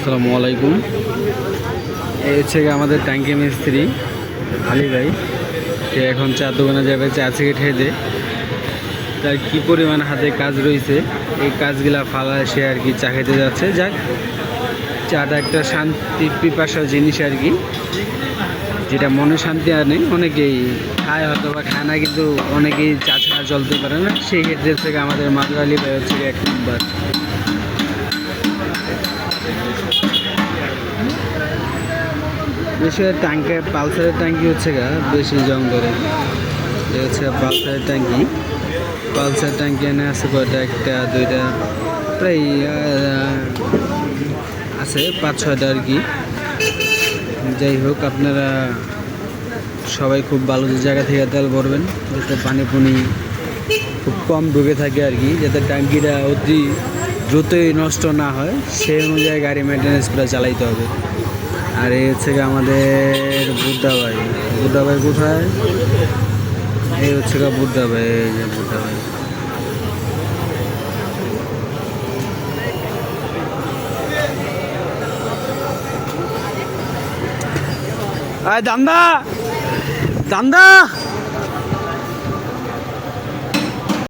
আসসালামু আলাইকুম। এই হচ্ছে আমাদের ট্যাঙ্কি মিস্ত্রি আলী ভাই। সে এখন চার দোকানে যাবে চা থেকে খেতে। তার কী পরিমাণ হাতে কাজ রয়েছে, এই কাজগুলা ফালায় সে আর কি চা খেতে যাচ্ছে। যাক, চাটা একটা শান্তি পিপাসা জিনিস আর কি, যেটা মনে শান্তি আনে। অনেকেই খায় হয়তো বা খায় না, কিন্তু অনেকেই চা ছাড়া চলতে পারে না। সেই ক্ষেত্রে থেকে আমাদের মাদুর আলী ভাই হচ্ছে এক নম্বর। বেশি ট্যাঙ্কে পালসারের ট্যাঙ্কি হচ্ছে বেশি জং ধরে। এ হচ্ছে পালসারের ট্যাঙ্কি। পালসার ট্যাঙ্কি এনে আছে কয়টা, একটা দুইটা, প্রায় আছে 5-6টা আর কি। যাই হোক, আপনারা সবাই খুব ভালো জায়গা থেকে তেল ভরবেন, যাতে পানি পুনি খুব কম ঢুকে থাকে আর কি, যাতে ট্যাঙ্কিটা অতি দ্রুতই নষ্ট না হয়। সেই অনুযায়ী গাড়ি মেনটেন্যান্স করে চালাইতে হবে। আর এই হচ্ছে আমাদের বুদ্ধা ভাই। বুদ্ধা ভাই কোথায়? এই হচ্ছে বুদ্ধা ভাই। এই যে বুদ্ধা ভাই। দান্দা দান্দা